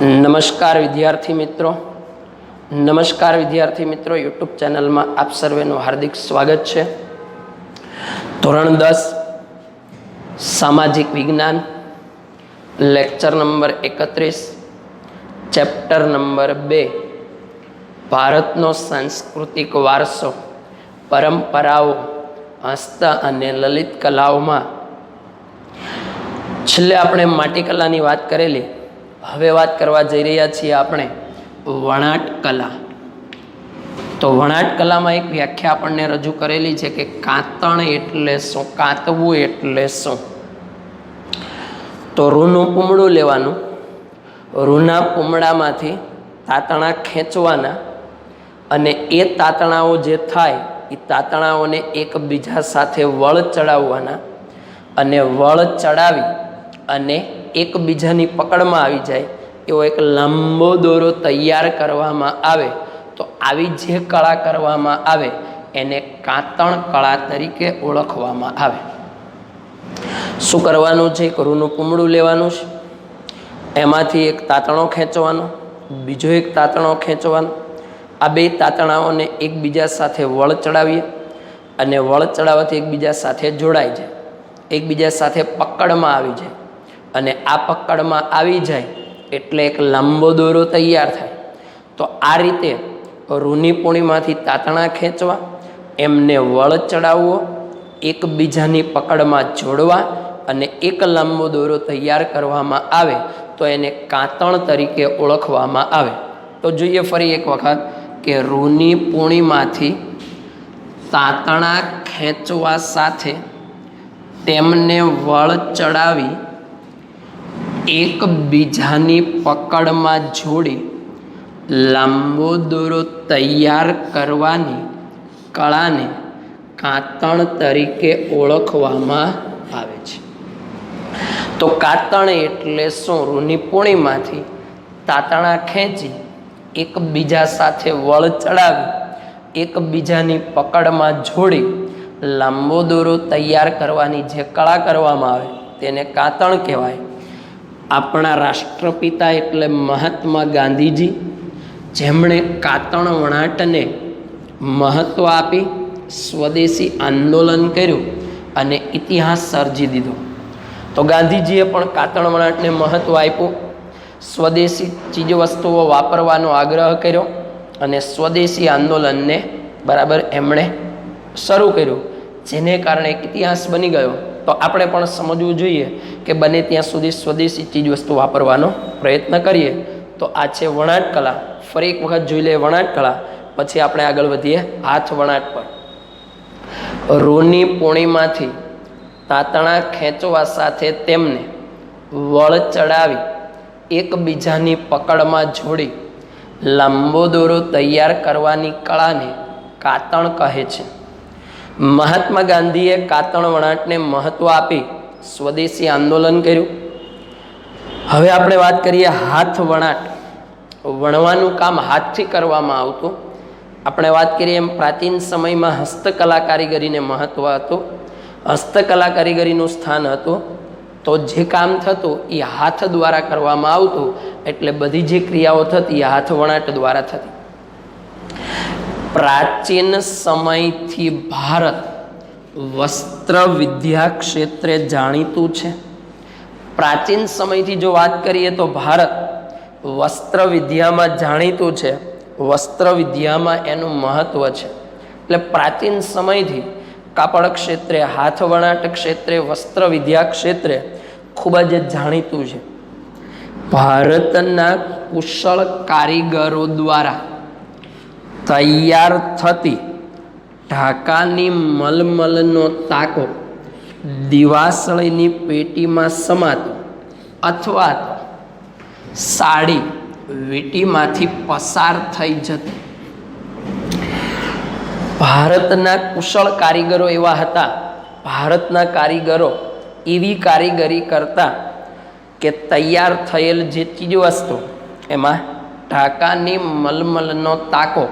નમસ્કાર વિદ્યાર્થી મિત્રો યુટ્યુબ ચેનલમાં આપ સર્વેનું હાર્દિક સ્વાગત છે। ધોરણ 10 સામાજિક વિજ્ઞાન લેક્ચર નંબર 31 ચેપ્ટર નંબર 2 ભારતનો સાંસ્કૃતિક વારસો પરંપરાઓ હસ્ત અને લલિત કલાઓમાં છેલ્લે આપણે માટીકલાની વાત કરેલી। હવે વાત કરવા જઈ રહ્યા છીએ આપણે વણાટ કલા। તો વણાટ કલામાં એક વ્યાખ્યા આપણને રજૂ કરેલી છે કે કાતણ એટલે શું, કાતવું એટલે શું। તો રૂનું પૂમડું લેવાનું, રૂના પૂમડામાંથી તાતણા ખેંચવાના અને એ તાતણાઓ જે થાય એ તાતણાઓને એકબીજા સાથે વળ ચડાવવાના અને વળ ચડાવી અને એકબીજાની પકડમાં આવી જાય એવો એક લાંબો દોરો તૈયાર કરવામાં આવે તો આવી જે કળા કરવામાં આવે એને કાતણ કળા તરીકે ઓળખવામાં આવે। શું કરવાનું છે? એક રૂનું પૂમડું લેવાનું છે, એમાંથી એક તાતણો ખેંચવાનો, બીજો એક તાતણો ખેંચવાનો। આ બે તાતણાઓને એકબીજા સાથે વળ ચડાવીએ અને વળ ચડાવવાથી એકબીજા સાથે જોડાઈ જાય, એકબીજા સાથે પકડમાં આવી જાય અને આ પકડમાં આવી જાય એટલે એક લાંબો દોરો તૈયાર થાય। તો આ રીતે રૂની પૂણીમાંથી તાતણા ખેંચવા, એમને વળ ચડાવવો, એકબીજાની પકડમાં જોડવા અને એક લાંબો દોરો તૈયાર કરવામાં આવે તો એને કાતણ તરીકે ઓળખવામાં આવે। તો જોઈએ ફરી એક વખત કે રૂની પૂણીમાંથી તાતણા ખેંચવા સાથે તેમને વળ ચડાવી એકબીજાની પકડમાં જોડી લાંબો દોરો તૈયાર કરવાની કળાને કાતણ તરીકે ઓળખવામાં આવે છે। તો કાતણ એટલે શું? રૂની પૂણીમાંથી તાતણા ખેંચી એકબીજા સાથે વળ ચડાવી એકબીજાની પકડમાં જોડી લાંબો દોરો તૈયાર કરવાની જે કળા કરવામાં આવે તેને કાતણ કહેવાય। આપણા રાષ્ટ્રપિતા એટલે મહાત્મા ગાંધીજી, જેમણે કાતણ વણાટને મહત્ત્વ આપી સ્વદેશી આંદોલન કર્યું અને ઇતિહાસ સર્જી દીધો। તો ગાંધીજીએ પણ કાતણ વણાટને મહત્ત્વ આપ્યું, સ્વદેશી ચીજવસ્તુઓ વાપરવાનો આગ્રહ કર્યો અને સ્વદેશી આંદોલનને બરાબર એમણે શરૂ કર્યું, જેને કારણે એક ઇતિહાસ બની ગયો। તો આપણે પણ સમજવું જોઈએ કે બને ત્યાં સુધી સ્વદેશી ચીજવસ્તુ વાપરવાનો પ્રયત્ન કરીએ। તો આ છે વણાટ કલા। ફરી એક વખત જોઈ લઈએ વણાટ કલા, પછી આપણે આગળ વધીએ હાથ વણાટ પર। રૂની પૂણીમાંથી તાતણા ખેંચવા સાથે તેમને વળ ચડાવી એકબીજાની પકડમાં જોડી લાંબો દોરો તૈયાર કરવાની કળાને કાતણ કહે છે। મહાત્મા ગાંધીએ કાતણ વણાટને મહત્ત્વ આપી સ્વદેશી આંદોલન કર્યું। હવે આપણે વાત કરીએ હાથ વણાટ। વણવાનું કામ હાથથી કરવામાં આવતું। આપણે વાત કરીએ એમ પ્રાચીન સમયમાં હસ્તકલા કારીગરીને મહત્ત્વ હતું, હસ્તકલા કારીગરીનું સ્થાન હતું। તો જે કામ થતું એ હાથ દ્વારા કરવામાં આવતું, એટલે બધી જે ક્રિયાઓ થતી એ હાથ વણાટ દ્વારા થતી। પ્રાચીન સમયથી ભારત વસ્ત્ર વિદ્યા ક્ષેત્રે જાણીતું છે। પ્રાચીન સમયથી જો વાત કરીએ તો ભારત વસ્ત્ર વિદ્યામાં જાણીતું છે, વસ્ત્ર વિદ્યામાં એનું મહત્ત્વ છે। એટલે પ્રાચીન સમયથી કાપડ ક્ષેત્રે, હાથ વણાટ ક્ષેત્રે, વસ્ત્ર વિદ્યા ક્ષેત્રે ખૂબ જ જાણીતું છે। ભારતના કુશળ કારીગરો દ્વારા તૈયાર થતી ઢાકાની મલમલનો તાકો દિવાસળીની પેટીમાં સમાતો અથવા તો સાડી વીંટીમાંથી પસાર થઈ જતી। ભારતના કુશળ કારીગરો એવા હતા, ભારતના કારીગરો એવી કારીગરી કરતા કે તૈયાર થયેલ જે ચીજવસ્તુ એમાં ઢાકાની મલમલનો તાકો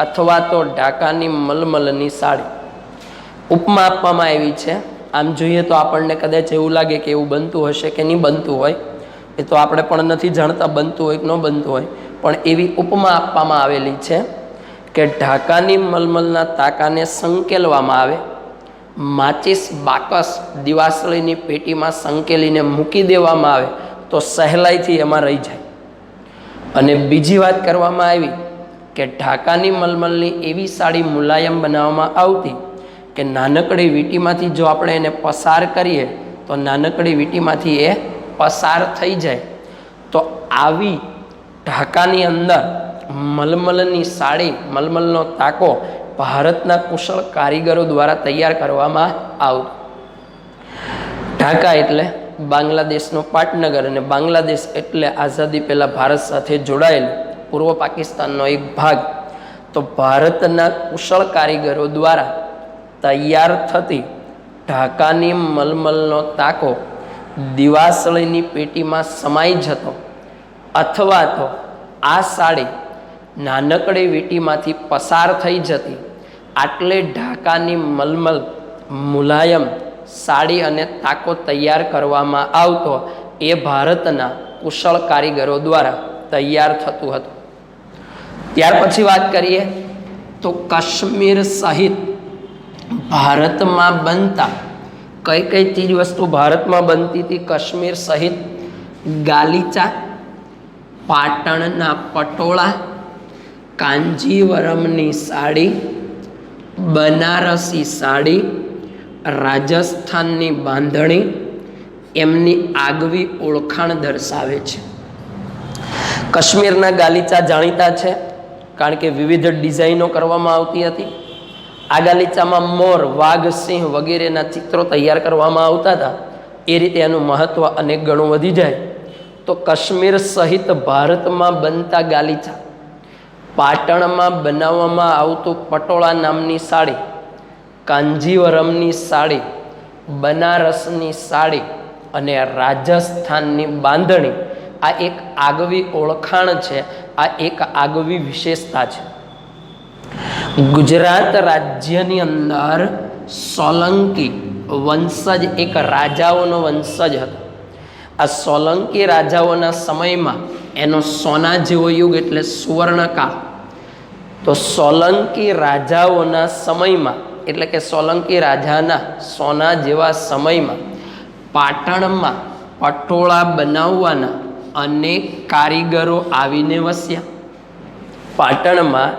અથવા તો ઢાકાની મલમલની સાડી ઉપમા આપવામાં આવી છે। આમ જોઈએ તો આપણને કદાચ એવું લાગે કે એવું બનતું હશે કે નહીં બનતું હોય, એ તો આપણે પણ નથી જાણતા બનતું હોય કે ન બનતું હોય, પણ એવી ઉપમા આપવામાં આવેલી છે કે ઢાકાની મલમલના તાકાને સંકેલવામાં આવે, માચિસ બાકસ દિવાસળીની પેટીમાં સંકેલીને મૂકી દેવામાં આવે તો સહેલાઈથી એમાં રહી જાય. અને બીજી વાત કરવામાં આવી કે ઢાકાની મલમલની એવી સાડી મુલાયમ બનાવવામાં આવતી કે નાનકડી વીંટીમાંથી જો આપણે એને પસાર કરીએ તો નાનકડી વીંટીમાંથી એ પસાર થઈ જાય. તો આવી ઢાકાની અંદર મલમલની સાડી, મલમલનો તાકો ભારતના કુશળ કારીગરો દ્વારા તૈયાર કરવામાં આવતો. ઢાકા એટલે બાંગ્લાદેશનો પાટનગર, અને બાંગ્લાદેશ એટલે આઝાદી પહેલાં ભારત સાથે જોડાયેલું પૂર્વ પાકિસ્તાનનો એક ભાગ. તો ભારતના કુશળ કારીગરો દ્વારા તૈયાર થતી ઢાકાની મલમલનો તાકો દિવાસળીની પેટીમાં સમાઈ જતો, અથવા તો આ સાડી નાનકડી વીંટીમાંથી પસાર થઈ જતી. આટલે ઢાકાની મલમલ મુલાયમ સાડી અને તાકો તૈયાર કરવામાં આવતો. એ ભારતના કુશળ કારીગરો દ્વારા તૈયાર થતું હતું. ત્યાર પછી વાત કરીએ તો કાશ્મીર સહિત ભારતમાં બનતા કઈ કઈ ચીજ વસ્તુ ભારતમાં બનતી હતી કાશ્મીર સહિત? ગાલીચા, પાટણના પટોળા, કાંજીવરમની સાડી, બનારસી સાડી, રાજસ્થાનની બાંધણી એમની આગવી ઓળખાણ દર્શાવે છે. કાશ્મીરના ગાલીચા જાણીતા છે કારણ કે વિવિધ ડિઝાઇનો કરવામાં આવતી હતી. આ ગાલીચામાં મોર, વાઘ, સિંહ વગેરેના ચિત્રો તૈયાર કરવામાં આવતા હતા. એ રીતે એનું મહત્ત્વ અનેક ગણું વધી જાય. તો કાશ્મીર સહિત ભારતમાં બનતા ગાલીચા, પાટણમાં બનાવવામાં આવતું પટોળા નામની સાડી, કાંજીવરમની સાડી, બનારસની સાડી અને રાજસ્થાનની બાંધણી, આ એક આગવી ઓળખાણ છે, આ એક આગવી વિશેષતા છે. ગુજરાત રાજ્યની અંદર સોલંકી વંશજ એક રાજાઓનો વંશજ હતો. આ સોલંકી રાજાઓના સમયમાં એનો સોના જેવો યુગ એટલે સુવર્ણકાળ. તો સોલંકી રાજાઓના સમયમાં એટલે કે સોલંકી રાજાના સોના જેવા સમયમાં પાટણમાં પટોળા બનાવવાના અનેક કારીગરો આવીને વસ્યા. પાટણમાં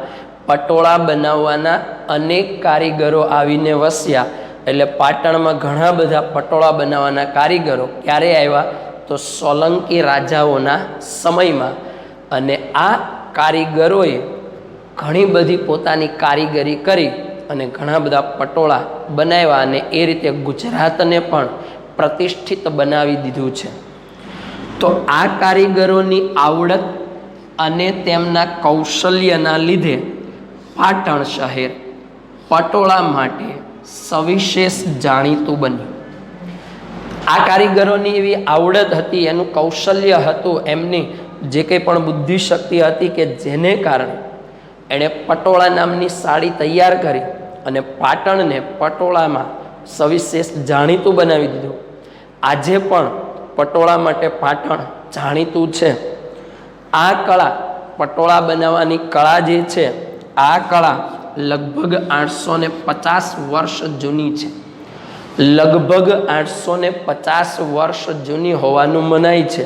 પટોળા બનાવવાના અનેક કારીગરો આવીને વસ્યા. એટલે પાટણમાં ઘણા બધા પટોળા બનાવવાના કારીગરો ક્યારે આવ્યા? તો સોલંકી રાજાઓના સમયમાં. અને આ કારીગરોએ ઘણી બધી પોતાની કારીગરી કરી અને ઘણા બધા પટોળા બનાવ્યા, અને એ રીતે ગુજરાતને પણ પ્રતિષ્ઠિત બનાવી દીધું છે. તો આ કારીગરોની આવડત અને તેમના કૌશલ્યના લીધે પાટણ શહેર પટોળા માટે સવિશેષ જાણીતું બન્યું. આ કારીગરોની એવી આવડત હતી, એનું કૌશલ્ય હતું, એમની જે કંઈ પણ બુદ્ધિશક્તિ હતી કે જેને કારણે એણે પટોળા નામની સાડી તૈયાર કરી અને પાટણને પટોળામાં સવિશેષ જાણીતું બનાવી દીધું. આજે પણ પટોળા માટે પાટણ જાણીતું છે. આ કળા, પટોળા બનાવવાની કળા જે છે, આ કળા લગભગ 850 વર્ષ જૂની છે. લગભગ 850 વર્ષ જૂની હોવાનું મનાય છે.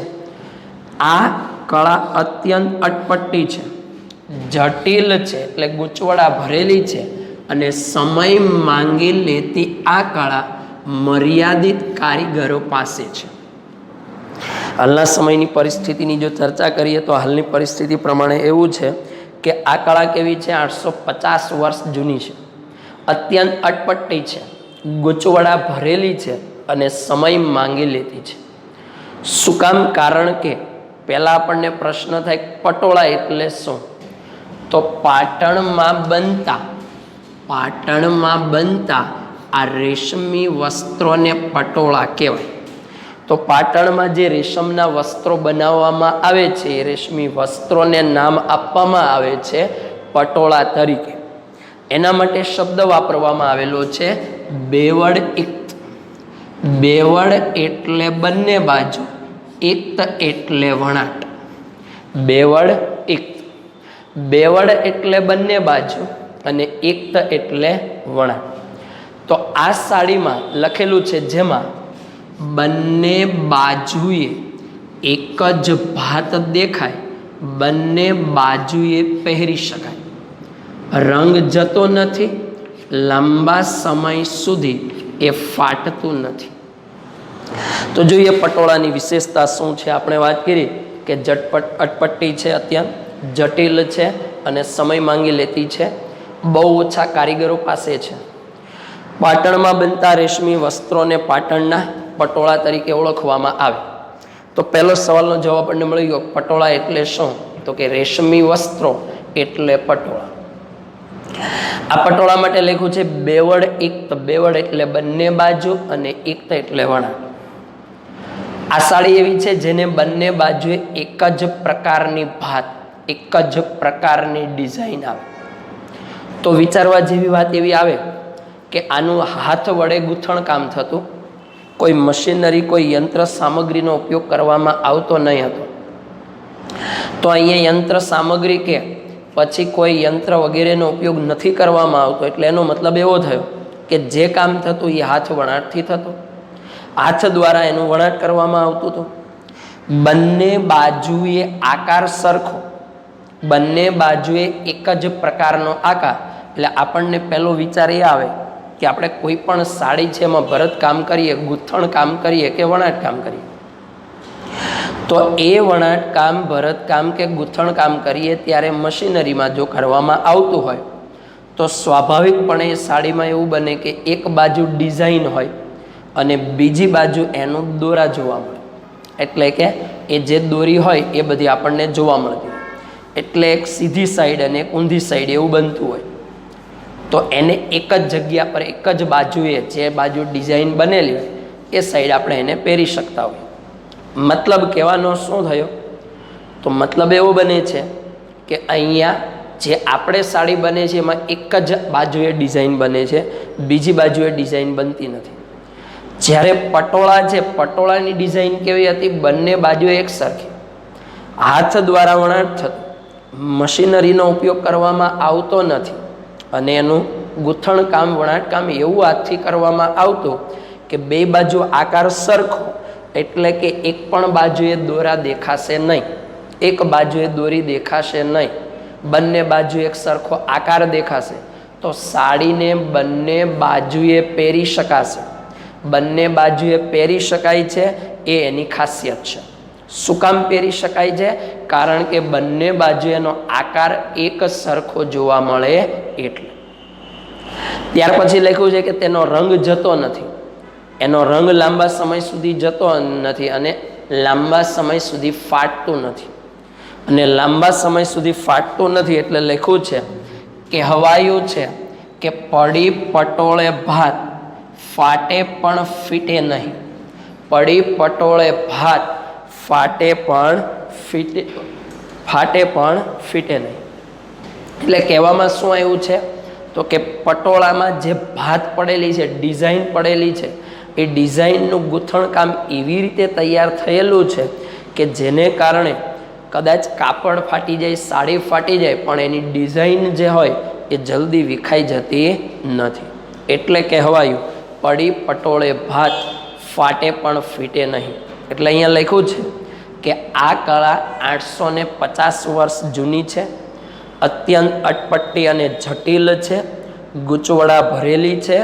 આ કળા અત્યંત અટપટી છે, જટિલ છે, એટલે ગૂંચવડા ભરેલી છે, અને સમય માંગી લેતી આ કળા મર્યાદિત કારીગરો પાસે છે. હાલના સમયની પરિસ્થિતિની જો ચર્ચા કરીએ તો હાલની પરિસ્થિતિ પ્રમાણે એવું છે કે આ કળા કેવી છે? 850 વર્ષ જૂની છે, અત્યંત અટપટી છે, ગૂંચવડા ભરેલી છે અને સમય માંગી લેતી છે. શું કામ? કારણ કે પહેલાં આપણને પ્રશ્ન થાય પટોળા એટલે શું? તો પાટણમાં બનતા આ રેશમી વસ્ત્રોને પટોળા કહેવાય. તો પાટણમાં જે રેશમના વસ્ત્રો બનાવવામાં આવે છે એ રેશમી વસ્ત્રોને નામ આપવામાં આવે છે પટોળા તરીકે. એના માટે શબ્દ વાપરવામાં આવેલો છે બેવડ ઇક્ત. બેવડ એટલે બંને બાજુ, ઇક્ત એટલે વણાટ. બેવડ ઇક્ત. બેવડ એટલે બંને બાજુ અને ઇક્ત એટલે વણાટ. તો આ સાડીમાં લખેલું છે જેમાં બંને બાજુએ એક જ ભાત દેખાય, બંને બાજુએ પહેરી શકાય, રંગ જતો નથી, લાંબા સમય સુધી એ ફાટતું નથી. તો જોઈએ પટોળાની વિશેષતા શું છે. આપણે વાત કરી કે અટપટી છે, અત્યંત જટિલ છે અને સમય માંગી લેતી છે, બહુ ઓછા કારીગરો પાસે છે. પાટણમાં બનતા રેશમી વસ્ત્રોને પાટણના પટોળા તરીકે ઓળખવામાં આવે. તો પહેલો સવાલનો જવાબ આપણને મળી ગયો. પટોળા એટલે શું? તો કે રેશમી વસ્ત્રો એટલે પટોળા. આ પટોળા માટે લખ્યું છે બેવડ ઇક્ત. બેવડ એટલે બંને બાજુ અને ઇક્ત એટલે વણાટ. આ સાડી એવી છે જેને બંને બાજુએ એક જ પ્રકારની ભાત, એક જ પ્રકારની ડિઝાઇન આવે. તો વિચારવા જેવી વાત એવી આવે કે આનું હાથ વડે ગૂંથણ કામ થતું, કોઈ મશીનરી, કોઈ યંત્ર સામગ્રીનો ઉપયોગ કરવામાં આવતો નહીં હતો. તો અહીંયા યંત્ર સામગ્રી કે પછી કોઈ યંત્ર વગેરેનો ઉપયોગ નથી કરવામાં આવતો. એટલે એનો મતલબ એવો થયો કે જે કામ થતું એ હાથ વણાટથી થતું, હાથ દ્વારા એનું વણાટ કરવામાં આવતું હતું. બંને બાજુએ આકાર સરખો, બંને બાજુએ એક જ પ્રકારનો આકાર. એટલે આપણને પહેલો વિચાર એ આવે કે આપણે કોઈ પણ સાડી છે એમાં ભરત કામ કરીએ, ગૂંથણ કામ કરીએ કે વણાટ કામ કરીએ, તો એ વણાટ કામ, ભરત કામ કે ગૂંથણ કામ કરીએ ત્યારે મશીનરીમાં જો કરવામાં આવતું હોય તો સ્વાભાવિકપણે એ સાડીમાં એવું બને કે એક બાજુ ડિઝાઇન હોય અને બીજી બાજુ એનું દોરા જોવા મળે. એટલે કે એ જે દોરી હોય એ બધી આપણને જોવા મળતી હોય. એટલે એક સીધી સાઈડ અને એક ઊંધી સાઈડ એવું બનતું હોય. તો એને એક જ જગ્યા પર, એક જ બાજુએ જે બાજુ ડિઝાઇન બનેલી હોય એ સાઈડ આપણે એને પહેરી શકતા હોઈએ. મતલબ કહેવાનો શું થયો? તો મતલબ એવો બને છે કે અહીંયા જે આપણે સાડી બને છે એમાં એક જ બાજુએ ડિઝાઇન બને છે, બીજી બાજુએ ડિઝાઇન બનતી નથી. જ્યારે પટોળા છે, પટોળાની ડિઝાઇન કેવી હતી? બંને બાજુએ એક સરખી, હાથ દ્વારા વણાટ થતું, મશીનરીનો ઉપયોગ કરવામાં આવતો નથી અને એનું ગૂંથણ કામ, વણાટ કામ એવું હાથથી કરવામાં આવતું કે બે બાજુ આકાર સરખો. એટલે કે એક પણ બાજુએ દોરા દેખાશે નહીં, એક બાજુએ દોરી દેખાશે નહીં, બંને બાજુ એક સરખો આકાર દેખાશે. તો સાડીને બંને બાજુએ પહેરી શકાશે. બંને બાજુએ પહેરી શકાય છે એ એની ખાસિયત છે. શું કામ પહેરી શકાય છે? કારણ કે બંને બાજુએનો આકાર એક સરખો જોવા મળે એટલે. ત્યાર પછી લખ્યું છે કે તેનો રંગ જતો નથી. એનો રંગ લાંબા સમય સુધી જતો નથી અને લાંબા સમય સુધી ફાટતું નથી. અને લાંબા સમય સુધી ફાટતું નથી એટલે લખ્યું છે કે હવાયું છે કે પડી પટોળે ભાત, ફાટે પણ ફીટે નહીં. પડી પટોળે ભાત, ફાટે પણ ફીટે નહીં. એટલે કહેવામાં શું આવ્યું છે? તો કે પટોળામાં જે ભાત પડેલી છે, ડિઝાઇન પડેલી છે, એ ડિઝાઇનનું ગૂંથણ કામ એવી રીતે તૈયાર થયેલું છે કે જેને કારણે કદાચ કાપડ ફાટી જાય, સાડી ફાટી જાય, પણ એની ડિઝાઇન જે હોય એ જલ્દી વિખાઈ જતી નથી. એટલે કહેવાયું પડી પટોળે ભાત, ફાટે પણ ફીટે નહીં. એટલે અહીંયા લખ્યું છે કે આ કળા 850 વર્ષ જૂની છે, અત્યંત અટપટી અને જટિલ છે, ગૂંચવડા ભરેલી છે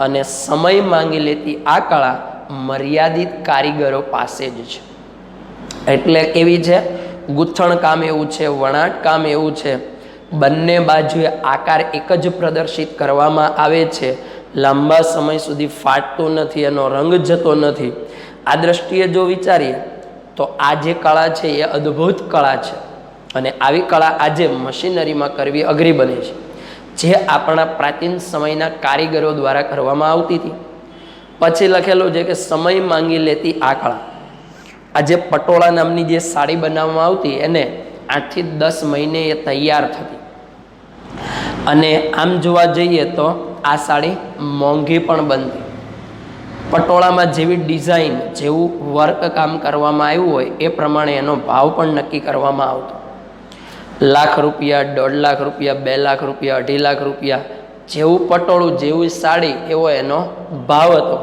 અને સમય માંગી લેતી આ કળા મર્યાદિત કારીગરો પાસે જ છે. એટલે કેવી છે? ગૂંથણ કામ એવું છે, વણાટ કામ એવું છે, બંને બાજુએ આકાર એક જ પ્રદર્શિત કરવામાં આવે છે, લાંબા સમય સુધી ફાટતું નથી, એનો રંગ જતો નથી. આ દ્રષ્ટિએ જો વિચારીએ તો આ જે કળા છે એ અદ્ભુત કળા છે અને આવી કળા આજે મશીનરીમાં કરવી અઘરી બને છે, જે આપણા પ્રાચીન સમયના કારીગરો દ્વારા કરવામાં આવતી હતી. પછી લખેલું છે કે સમય માંગી લેતી આ કળા. આજે પટોળા નામની જે સાડી બનાવવામાં આવતી એને 8 થી 10 મહિને એ તૈયાર થતી. અને આમ જોવા જઈએ તો આ સાડી મોંઘી પણ બનતી, પટોળામાં જેવી ડિઝાઇન, જેવું વર્ક કામ કરવામાં આવ્યું હોય એ પ્રમાણે એનો ભાવ પણ નક્કી કરવામાં આવતો. લાખ રૂપિયા, 1.5 લાખ રૂપિયા, 2 લાખ રૂપિયા, 2.5 લાખ રૂપિયા, જેવું પટોળું, જેવી સાડી, એવો એનો ભાવ હતો.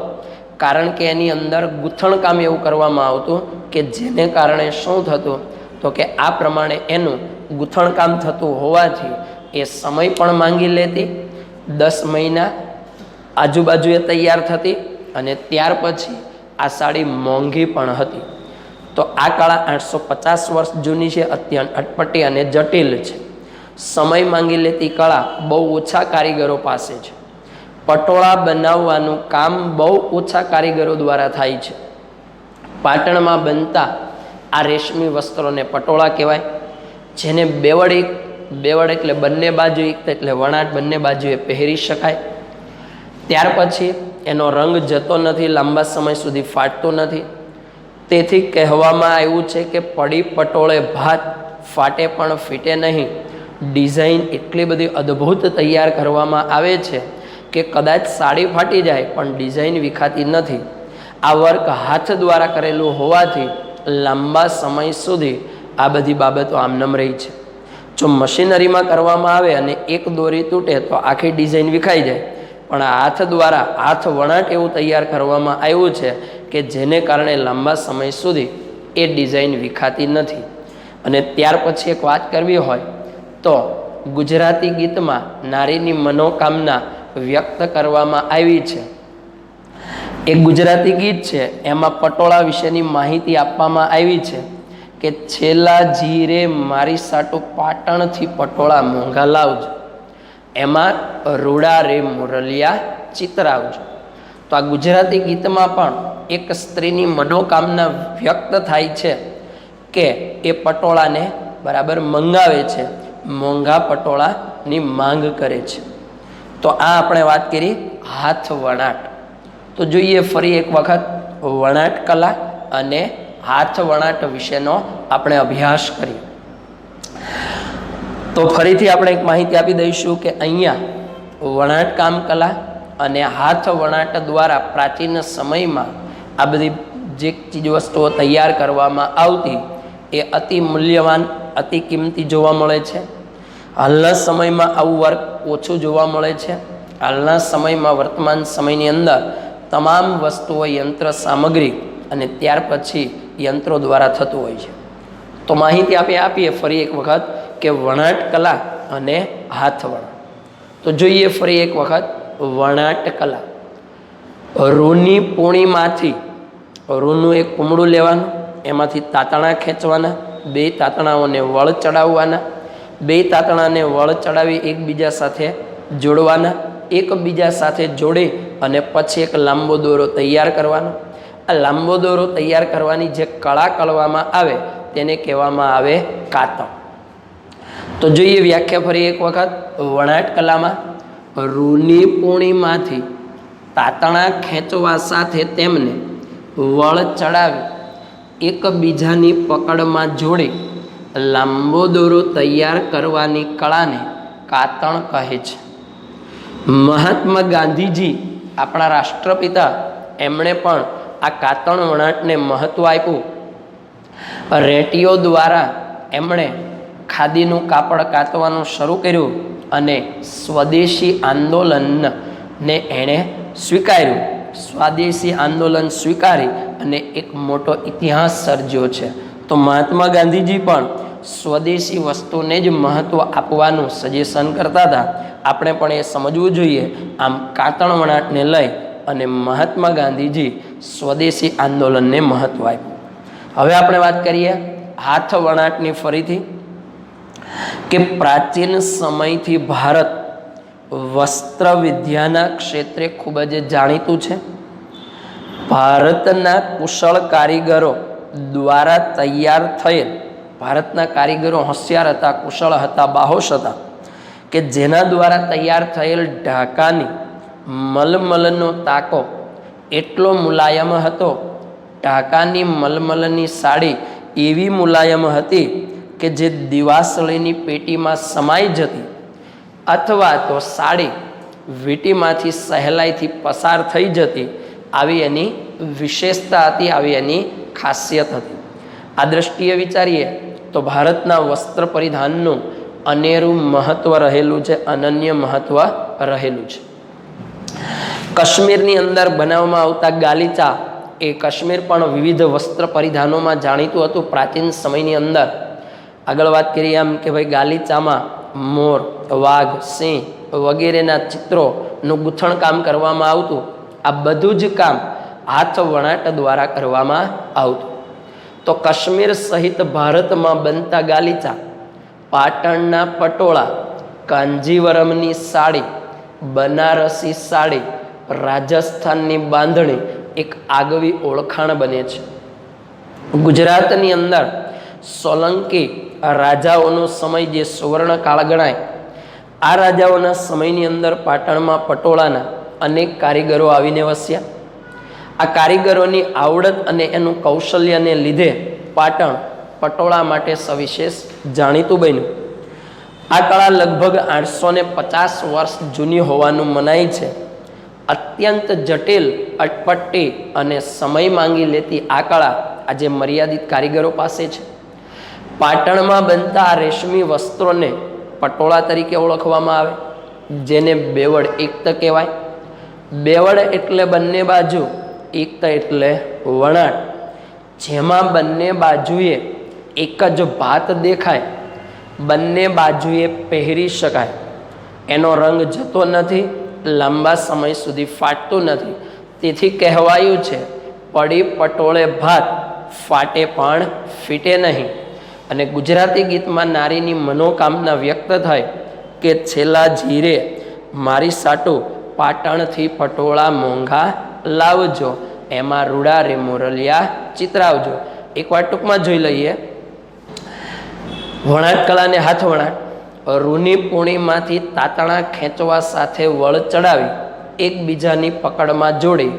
કારણ કે એની અંદર ગૂંથણકામ એવું કરવામાં આવતું કે જેને કારણે શું થતું તો કે આ પ્રમાણે એનું ગૂંથણકામ થતું હોવાથી એ સમય પણ માંગી લેતી, 10 મહિના આજુબાજુએ તૈયાર થતી અને ત્યાર પછી આ સાડી મોંઘી પણ હતી. તો આ કળા 850 વર્ષ જૂની છે, અત્યંત અટપટી અને જટિલ છે. સમય માંગી લેતી કળા બહુ ઓછા કારીગરો પાસે છે. પટોળા બનાવવાનું કામ બહુ ઓછા કારીગરો દ્વારા થાય છે. પાટણમાં બનતા આ રેશમી વસ્ત્રોને પટોળા કહેવાય, જેને બેવડ એટલે બંને બાજુ એટલે વણાટ બંને બાજુએ પહેરી શકાય. ત્યાર પછી એનો રંગ જતો નથી, લાંબા સમય સુધી ફાટતો નથી. તેથી કહેવામાં આવ્યું છે કે પડી પટોળે ભાત, ફાટે પણ ફીટે નહીં. ડિઝાઇન એટલી બધી અદ્ભુત તૈયાર કરવામાં આવે છે કે કદાચ સાડી ફાટી જાય પણ ડિઝાઇન વિખાતી નથી. આ વર્ક હાથ દ્વારા કરેલું હોવાથી લાંબા સમય સુધી આ બધી બાબતો આમનામ રહી છે. જો મશીનરીમાં કરવામાં આવે અને એક દોરી તૂટે તો આખી ડિઝાઇન વિખાઈ જાય, પણ આ હાથ દ્વારા હાથ વણાટ એવું તૈયાર કરવામાં આવ્યું છે કે જેને કારણે લાંબા સમય સુધી એ ડિઝાઇન વિખાતી નથી. અને ત્યાર પછી એક વાત કરવી હોય તો ગુજરાતી ગીતમાં નારીની મનોકામના વ્યક્ત કરવામાં આવી છે. એક ગુજરાતી ગીત છે, એમાં પટોળા વિશેની માહિતી આપવામાં આવી છે કે છેલ્લા જીરે મારી સાટુ પાટણથી પટોળા મોંઘા લાવજો, એમાં રૂડા રે મુરલિયા ચિતરાવજો. તો આ ગુજરાતી ગીતમાં પણ એક સ્ત્રીની મનોકામના વ્યક્ત થાય છે કે એ પટોળાને બરાબર મંગાવે છે, મોંઘા પટોળાની માંગ કરે છે. તો આ આપણે વાત કરી હાથ વણાટ. તો જોઈએ ફરી એક વખત વણાટ કલા અને હાથ વણાટ વિશેનો આપણે અભ્યાસ કરીએ. તો ફરીથી આપણે એક માહિતી આપી દઈશું કે અહીંયા વણાટ કામ કલા અને હાથ વણાટ દ્વારા પ્રાચીન સમયમાં આ બધી જે ચીજવસ્તુઓ તૈયાર કરવામાં આવતી એ અતિ મૂલ્યવાન, અતિ કિંમતી જોવા મળે છે. હાલના સમયમાં આવું વર્ક ઓછું જોવા મળે છે. હાલના સમયમાં વર્તમાન સમયની અંદર તમામ વસ્તુઓ યંત્ર સામગ્રી અને ત્યાર પછી યંત્રો દ્વારા થતું હોય છે. તો માહિતી આપણે આપીએ ફરી એક વખત કે વણાટ કલા અને હાથ વણાટ. તો જોઈએ ફરી એક વખત વણાટ કલા. રૂની પૂણીમાંથી રૂનું એક કુમળું લેવાનું, એમાંથી તાતણા ખેંચવાના, 2 તાતણાઓને વળ ચડાવવાના, 2 તાતણાને વળ ચડાવી એકબીજા સાથે જોડવાના, એકબીજા સાથે જોડી અને પછી એક લાંબો દોરો તૈયાર કરવાનો. આ લાંબો દોરો તૈયાર કરવાની જે કળા કરવામાં આવે તેને કહેવામાં આવે કાતણ. તો જોઈએ વ્યાખ્યા ફરી એક વખત. વણાટ કલામાં રૂની પૂણીમાંથી તાતણા ખેંચવા સાથે તેમને વળ ચડાવી એકબીજાની પકડમાં જોડી લાંબો દોરો તૈયાર કરવાની કળાને કાતણ કહે છે. મહાત્મા ગાંધીજી, આપણા રાષ્ટ્રપિતા, એમણે પણ આ કાતણ વણાટને મહત્ત્વ આપ્યું. રેટીઓ દ્વારા એમણે ખાદીનું કાપડ કાતવાનું શરૂ કર્યું અને સ્વદેશી આંદોલનને એણે સ્વીકાર્યું. સ્વદેશી આંદોલન સ્વીકારી અને એક મોટો ઇતિહાસ સર્જ્યો છે. તો મહાત્મા ગાંધીજી પણ સ્વદેશી વસ્તુને જ મહત્ત્વ આપવાનું સજેશન કરતા હતા. આપણે પણ એ સમજવું જોઈએ. આમ કાતણ વણાટને લઈ અને મહાત્મા ગાંધીજી સ્વદેશી આંદોલનને મહત્ત્વ આપ્યું. હવે આપણે વાત કરીએ હાથ વણાટની ફરીથી કે પ્રાચીન સમયથી ભારત વસ્ત્ર વિદ્યાના ક્ષેત્રે ખૂબ જ જાણીતું છે. ભારતના કુશળ કારીગરો દ્વારા તૈયાર થયેલ, ભારતના કારીગરો હોશિયાર હતા, કુશળ હતા, બાહોશ હતા કે જેના દ્વારા તૈયાર થયેલ ઢાકાની મલમલનો તાકો એટલો મુલાયમ હતો. ઢાકાની મલમલની સાડી એવી મુલાયમ હતી કે જે દિવાસળીની પેટીમાં સમાઈ જતી અથવા તો સાડી વીંટીમાંથી સહેલાઈથી પસાર થઈ જતી આવી એની વિશેષતા હતી, આવી એની ખાસિયત હતી. આ દ્રષ્ટિએ વિચારીએ તો ભારતના વસ્ત્ર પરિધાનનું અનેરું મહત્વ રહેલું છે, અનન્ય મહત્વ રહેલું છે. કાશ્મીરની અંદર બનાવવામાં આવતા ગાલીચા એ કાશ્મીર પણ વિવિધ વસ્ત્ર પરિધાનોમાં જાણીતું હતું પ્રાચીન સમયની અંદર. આગળ વાત કરીએ એમ કે ભાઈ ગાલીચામાં મોર, વાઘ, સિંહ વગેરેના ચિત્રોનું ગૂંથણ કામ કરવામાં આવતું. આ બધું જ કામ હાથ વણાટ દ્વારા કરવામાં આવતું. તો કાશ્મીર સહિત ભારતમાં બનતા ગાલીચા, પાટણના પટોળા, કાંજીવરમની સાડી, બનારસી સાડી, રાજસ્થાનની બાંધણી એક આગવી ઓળખાણ બને છે. ગુજરાતની અંદર સોલંકી રાજાઓનો સમય જે સુવર્ણકાળ ગણાય, આ રાજાઓના સમયની અંદર પાટણમાં પટોળાના અનેક કારીગરો આવીને વસ્યા. આ કારીગરોની આવડત અને એનું કૌશલ્યને લીધે પાટણ પટોળા માટે સવિશેષ જાણીતું બન્યું. આ કળા લગભગ 850 વર્ષ જૂની હોવાનું મનાય છે. અત્યંત જટિલ, અટપટી અને સમય માંગી લેતી આ કળા આજે મર્યાદિત કારીગરો પાસે છે. પાટણમાં બનતા આ રેશમી વસ્ત્રોને પટોળા તરીકે ઓળખવામાં આવે, જેને બેવડ એકત કહેવાય. બેવડ એટલે બંને બાજુ, એકત એટલે વણાટ, જેમાં બંને બાજુએ એક જ ભાત દેખાય, બંને બાજુએ પહેરી શકાય, એનો રંગ જતો નથી, લાંબા સમય સુધી ફાટતું નથી. તેથી કહેવાયું છે પડી પટોળે ભાત, ફાટે પણ ફીટે નહીં. અને ગુજરાતી ગીતમાં નારીની મનોકામના વ્યક્ત થાય કે છેલ્લા જીરે મારી સાટું, પાટણથી પટોળા મોંઘા લાવજો, એમાં રૂડા રે મોરલિયા ચિતરાવજો. એકવાર ટૂંકમાં જોઈ લઈએ. વણાટ કલાને હાથ વણાટ, રૂની પૂણીમાંથી તાતણા ખેંચવા સાથે વળ ચડાવી એકબીજાની પકડમાં જોડી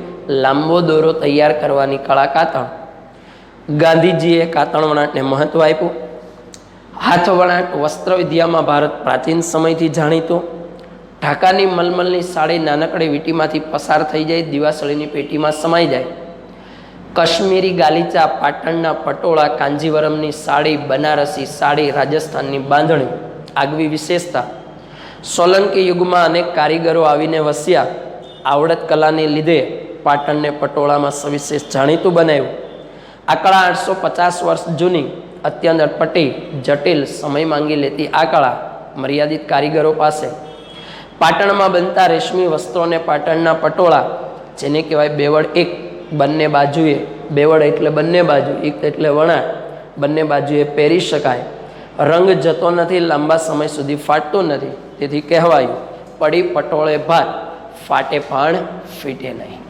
લાંબો દોરો તૈયાર કરવાની કળા કાતણ. ગાંધીજીએ કાતણ વણાટને મહત્વ આપ્યું. હાથ વણાટ વસ્ત્ર વિદ્યામાં ભારત પ્રાચીન સમયથી જાણીતું. ઢાકાની મલમલની સાડી નાનકડી વીંટીમાંથી પસાર થઈ જાય, દિવાસળીની પેટીમાં સમાઈ જાય. કાશ્મીરી ગાલીચા, પાટણના પટોળા, કાંજીવરમની સાડી, બનારસી સાડી, રાજસ્થાનની બાંધણી આગવી વિશેષતા. સોલંકી યુગમાં અનેક કારીગરો આવીને વસ્યા. આવડત કલાને લીધે પાટણને પટોળામાં સવિશેષ જાણીતું બનાવ્યું. આ કળા 850 વર્ષ જૂની, અત્યંત અટપટી, જટિલ, સમય માંગી લેતી આ કળા મર્યાદિત કારીગરો પાસે. પાટણમાં બનતા રેશમી વસ્ત્રોને પાટણના પટોળા, જેને કહેવાય બેવડ એક, બંને બાજુએ, બેવડ એટલે બંને બાજુ, એક એટલે વણાટ, બંને બાજુએ પહેરી શકાય, રંગ જતો નથી, લાંબા સમય સુધી ફાટતું નથી. તેથી કહેવાયું પડી પટોળે ભાત, ફાટે પણ ફીટે નહીં.